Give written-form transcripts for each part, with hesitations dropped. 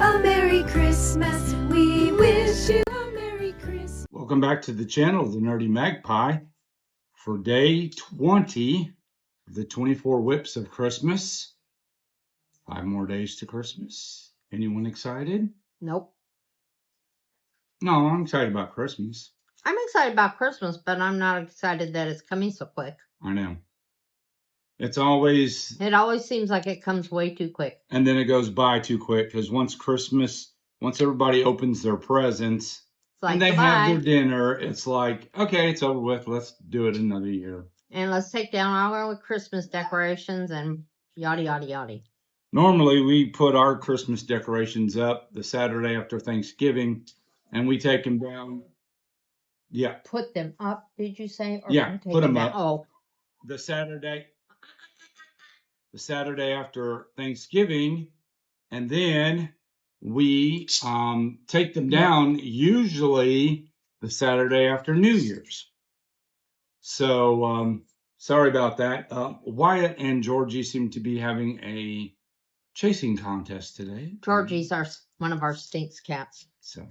a Merry Christmas. We wish you a Merry Christmas. Welcome back to the channel, the Nerdy Magpie, for day 20 of the 24 whips of Christmas. 5 more days to Christmas. Anyone excited? Nope. No, I'm excited about Christmas. I'm excited about Christmas, but I'm not excited that it's coming so quick. I know. It always seems like it comes way too quick. And then it goes by too quick, because once everybody opens their presents Like, and they goodbye. have their dinner, it's like, okay, it's over with. Let's do it another year. And let's take down all our Christmas decorations and yada, yada, yada. Normally, we put our Christmas decorations up the Saturday after Thanksgiving, and we take them down. Yeah. Put them up, did you say? Or Yeah, put them up. Oh. The Saturday after Thanksgiving, and then we take them down usually the Saturday after New Year's. So sorry about that. Wyatt and Georgie seem to be having a chasing contest today. Georgie's one of our stinks cats. So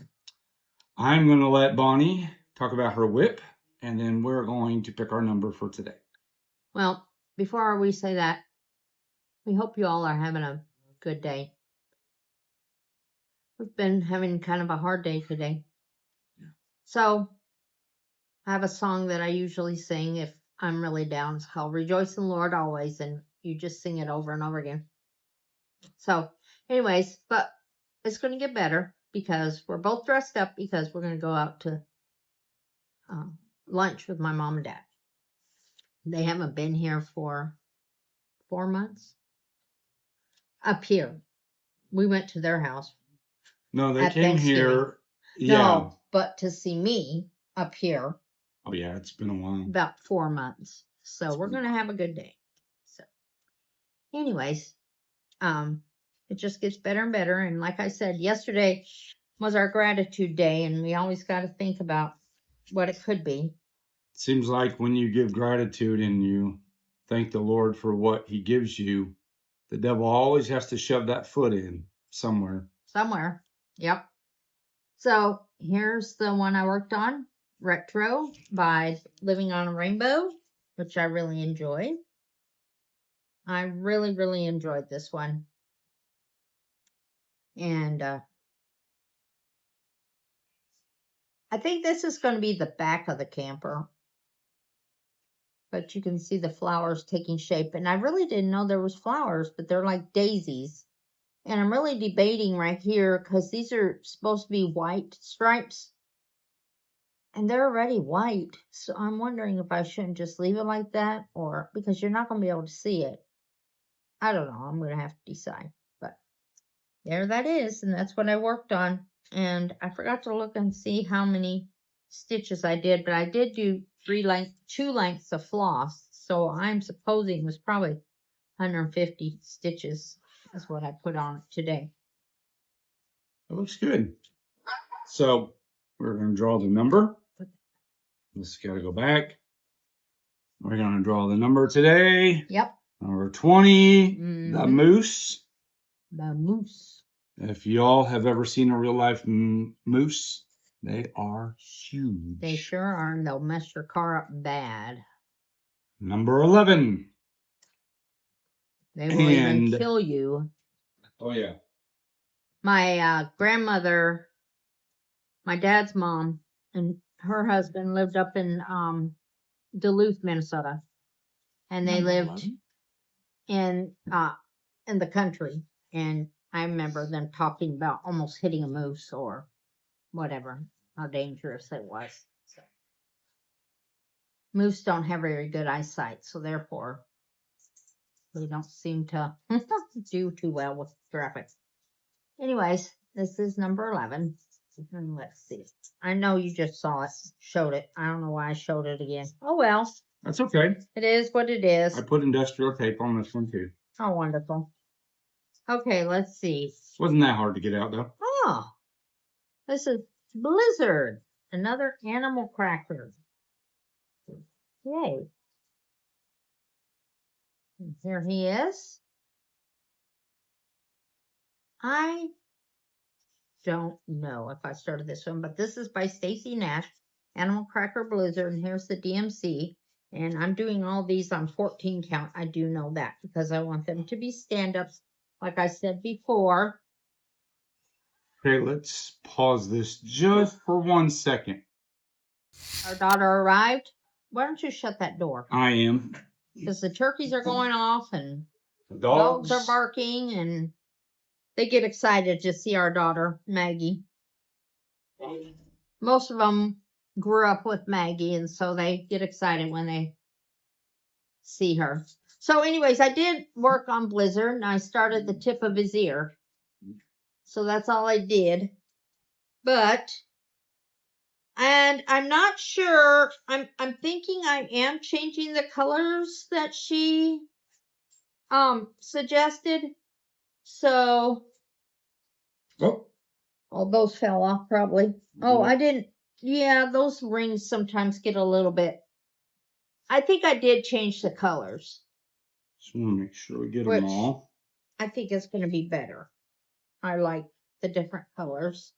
I'm going to let Bonnie talk about her whip, and then we're going to pick our number for today. Well, before we say that, we hope you all are having a good day. We've been having kind of a hard day today. So I have a song that I usually sing if I'm really down. It's called Rejoice in the Lord Always, and you just sing it over and over again. So anyways, but it's going to get better because we're both dressed up because we're going to go out to lunch with my mom and dad. They haven't been here for 4 months. Up here. We went to their house. No, they came here. Yeah. No, but to see me up here. Oh, yeah, it's been a while. About 4 months. So we're going to have a good day. So anyways, it just gets better and better. And like I said, yesterday was our gratitude day, and we always got to think about what it could be. Seems like when you give gratitude and you thank the Lord for what he gives you, the devil always has to shove that foot in somewhere. Somewhere. Yep. So here's the one I worked on, Retro by Living on a Rainbow, which I really enjoyed. I really, really enjoyed this one. And I think this is going to be the back of the camper. But you can see the flowers taking shape. And I really didn't know there was flowers, but they're like daisies. And I'm really debating right here because these are supposed to be white stripes. And they're already white. So I'm wondering if I shouldn't just leave it like that, or because you're not going to be able to see it. I don't know. I'm going to have to decide. But there that is. And that's what I worked on. And I forgot to look and see how many stitches I did. But I did do 2 lengths of floss. So I'm supposing it was probably 150 stitches. That's what I put on it today. It looks good. So we're going to draw the number. Let's got to go back. We're going to draw the number today. Yep. Number 20, the moose. The moose. If y'all have ever seen a real life moose, they are huge. They sure are, and they'll mess your car up bad. Number 11. They will even kill you. Oh, yeah. My grandmother, my dad's mom, and her husband lived up in Duluth, Minnesota. And they lived in the country. And I remember them talking about almost hitting a moose or whatever, how dangerous it was. So, moose don't have very good eyesight, so therefore they don't seem to do too well with traffic. Anyways, this is number 11. And let's see. I know you just saw it, showed it. I don't know why I showed it again. Oh, well. That's okay. It is what it is. I put industrial tape on this one, too. Oh, wonderful. Okay, let's see. Wasn't that hard to get out, though. Oh, this is Blizzard. Another animal cracker. Yay. And here he is. I don't know if I started this one, but this is by Stacy Nash, Animal Cracker Blizzard, and here's the DMC. And I'm doing all these on 14 count. I do know that because I want them to be stand-ups, like I said before. Okay, let's pause this just for 1 second. Our daughter arrived. Why don't you shut that door? I am. Because the turkeys are going off and The dogs are barking and they get excited to see our daughter, Maggie. Most of them grew up with Maggie, and so they get excited when they see her. So anyways, I did work on Blizzard, and I started the tip of his ear. So that's all I did. And I'm not sure, I'm thinking I am changing the colors that she suggested. So those fell off probably. Oh, I didn't. Yeah, those rings sometimes get a little bit. I think I did change the colors. Just want to make sure we get them all. I think it's going to be better. I like the different colors.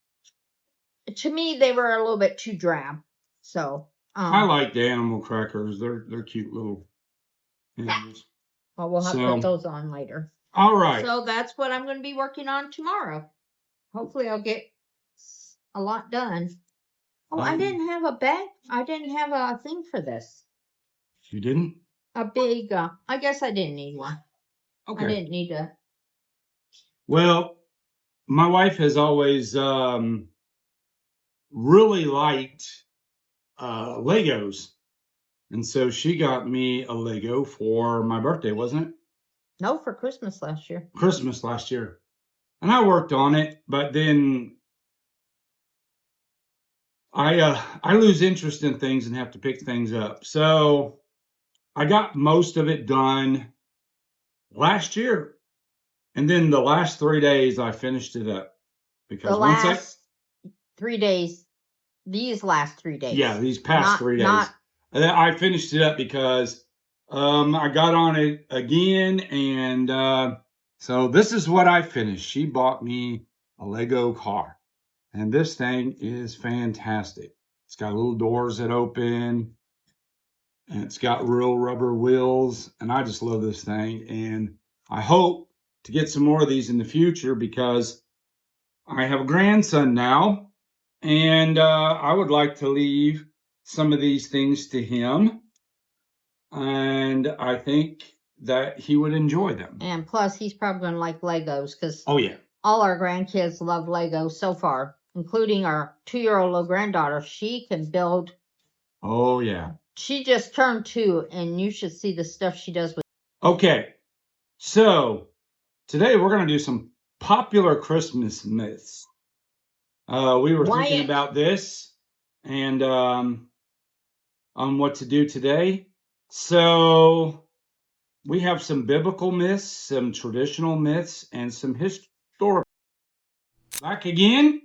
To me, they were a little bit too drab. So I like the animal crackers. They're cute little animals. Well, we'll have to put those on later. All right. So that's what I'm going to be working on tomorrow. Hopefully, I'll get a lot done. Oh, I didn't have a bag. I didn't have a thing for this. You didn't? A big, I guess I didn't need one. Okay. I didn't need to. Well, my wife has always really liked Legos. And so she got me a Lego for my birthday, wasn't it? No, for Christmas last year. Christmas last year. And I worked on it, but then I lose interest in things and have to pick things up. So I got most of it done last year. And then the last 3 days I finished it up. Because the last 3 days, these last 3 days. Yeah, these past 3 days. I finished it up because I got on it again. And so this is what I finished. She bought me a Lego car. And this thing is fantastic. It's got little doors that open. And it's got real rubber wheels. And I just love this thing. And I hope to get some more of these in the future because I have a grandson now. And I would like to leave some of these things to him. And I think that he would enjoy them. And plus, he's probably going to like Legos because yeah, all our grandkids love Legos so far, including our 2-year-old little granddaughter. She can build. Oh, yeah. She just turned 2, and you should see the stuff she does with. Okay, so today we're going to do some popular Christmas myths. We were thinking about this and on what to do today. So we have some biblical myths, some traditional myths, and some historical. Back again.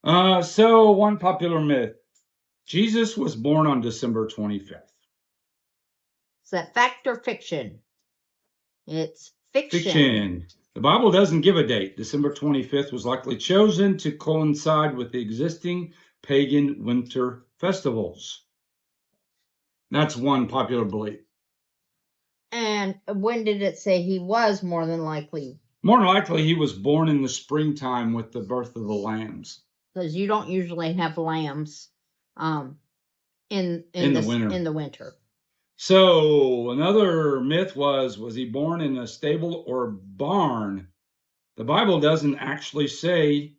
So one popular myth. Jesus was born on December 25th. Is that fact or fiction? It's fiction. Fiction. The Bible doesn't give a date. December 25th was likely chosen to coincide with the existing pagan winter festivals. That's one popular belief. And when did it say he was more than likely? More than likely, he was born in the springtime with the birth of the lambs. Because you don't usually have lambs in the winter. So another myth was he born in a stable or barn? The Bible doesn't actually say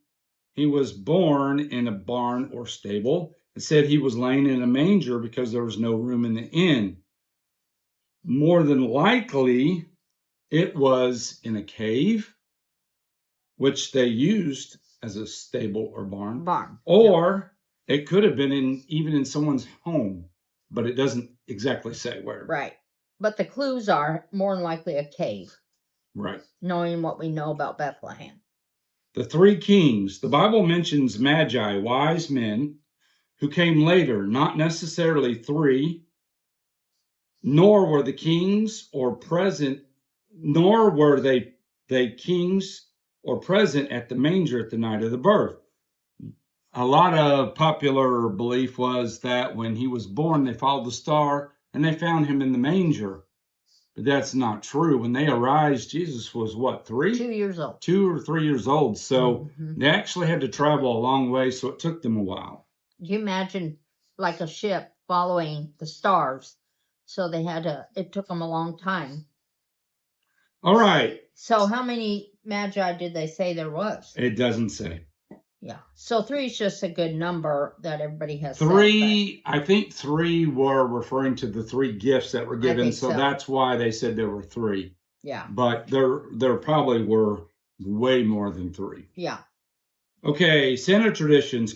he was born in a barn or stable. It said he was laying in a manger because there was no room in the inn. More than likely, it was in a cave, which they used as a stable or barn. Or it could have been even in someone's home, but it doesn't exactly say where. Right. But the clues are more than likely a cave. Right. Knowing what we know about Bethlehem. The 3 kings. The Bible mentions magi, wise men, who came later, not necessarily 3, nor were the kings or present, nor were they kings or present at the manger at the night of the birth. A lot of popular belief was that when he was born, they followed the star and they found him in the manger. But that's not true. When they arrived, Jesus was what, 3? 2 years old. 2 or 3 years old. So Mhm. they actually had to travel a long way, so it took them a while. You imagine like a ship following the stars. So it took them a long time. All right. So how many magi did they say there was? It doesn't say. Yeah. So 3 is just a good number that everybody has 3, I think 3 were referring to the 3 gifts that were given. So that's why they said there were 3. Yeah. But there probably were way more than 3. Yeah. Okay, Santa traditions.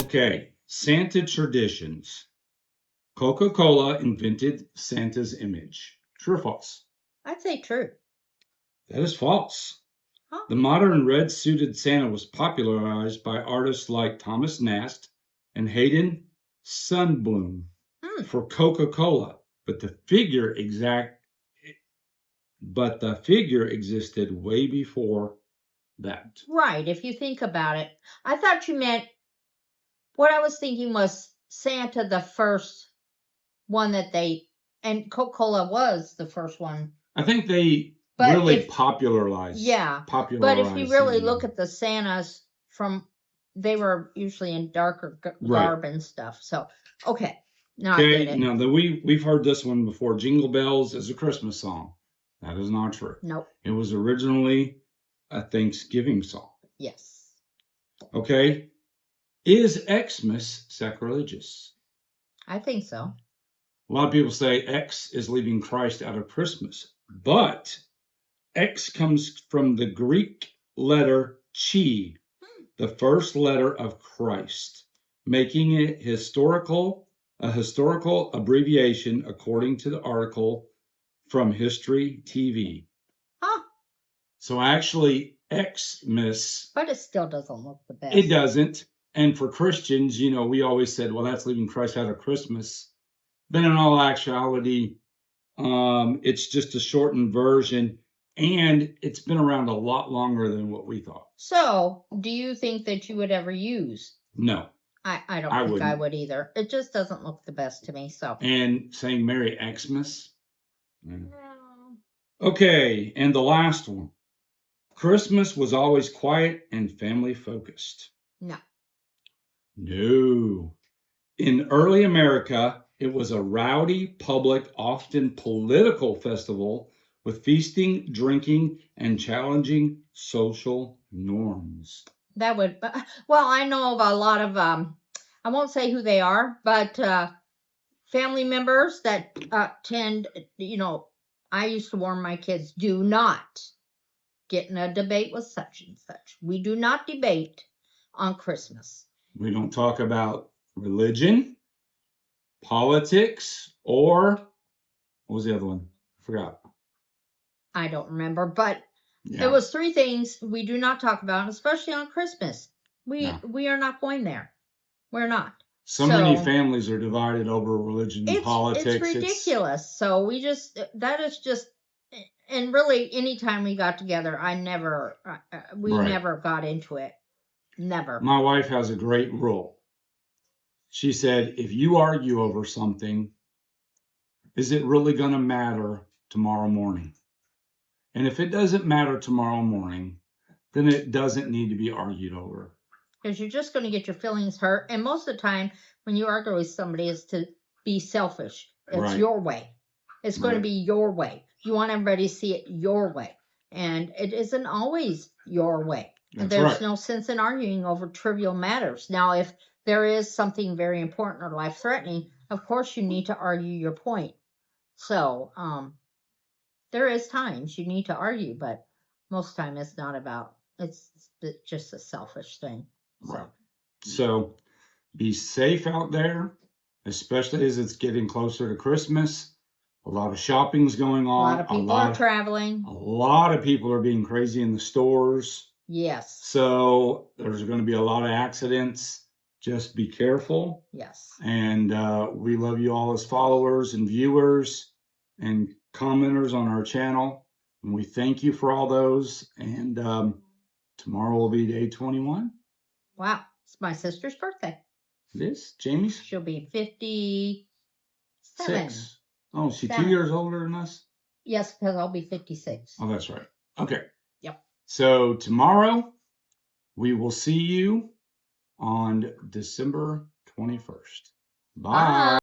Okay, Santa traditions. Coca-Cola invented Santa's image. True or false? I'd say true. That is false. Huh? The modern red-suited Santa was popularized by artists like Thomas Nast and Hayden Sundblom for Coca-Cola, but the figure existed way before that. Right. If you think about it, I thought you meant what I was thinking was Santa, the first one and Coca-Cola was the first one. I think they popularized. Yeah. But if you really look at the Santas they were usually in darker garb and stuff. So, okay. Now I get it. Now we've heard this one before. Jingle Bells is a Christmas song. That is not true. Nope. It was originally a Thanksgiving song. Yes. Okay. Is Xmas sacrilegious? I think so. A lot of people say X is leaving Christ out of Christmas, but X comes from the Greek letter chi, the first letter of Christ, making it a historical abbreviation according to the article from History TV. Huh. So actually, Xmas. But it still doesn't look the best. It doesn't. And for Christians, we always said, well, that's leaving Christ out of Christmas. But in all actuality, it's just a shortened version, and it's been around a lot longer than what we thought. So, do you think that you would ever use? No. I don't think I would either. It just doesn't look the best to me. So. And saying Merry Xmas? No. Okay, and the last one. Christmas was always quiet and family focused. No. No. In early America, it was a rowdy, public, often political festival with feasting, drinking, and challenging social norms. That would, well, I know of a lot of, I won't say who they are, but family members that tend, I used to warn my kids, do not get in a debate with such and such. We do not debate on Christmas. We don't talk about religion, politics, or what was the other one? I forgot. I don't remember, but it was 3 things we do not talk about, especially on Christmas. We are not going there. We're not. So many families are divided over religion and politics. It's ridiculous. So that is just, and really anytime we got together, we never got into it. Never. My wife has a great rule. She said, if you argue over something, is it really going to matter tomorrow morning? And if it doesn't matter tomorrow morning, then it doesn't need to be argued over. Because you're just going to get your feelings hurt. And most of the time, when you argue with somebody, is to be selfish. It's your way. It's going to be your way. You want everybody to see it your way. And it isn't always your way. And there's no sense in arguing over trivial matters. Now, if there is something very important or life-threatening, of course you need to argue your point. So, there is times you need to argue, but most time it's not about, it's just a selfish thing. So be safe out there, especially as it's getting closer to Christmas. A lot of shopping's going on. A lot of people are traveling. A lot of people are being crazy in the stores. Yes. So there's going to be a lot of accidents. Just be careful. Yes. And we love you all as followers and viewers and commenters on our channel. And we thank you for all those. And tomorrow will be day 21. Wow, it's my sister's birthday. It is? Jamie's? She'll be 57. 6. Oh, is she 2 7. years older than us? Yes, because I'll be 56. Oh, that's right. Okay. Yep. So tomorrow we will see you on December 21st. Bye. Bye.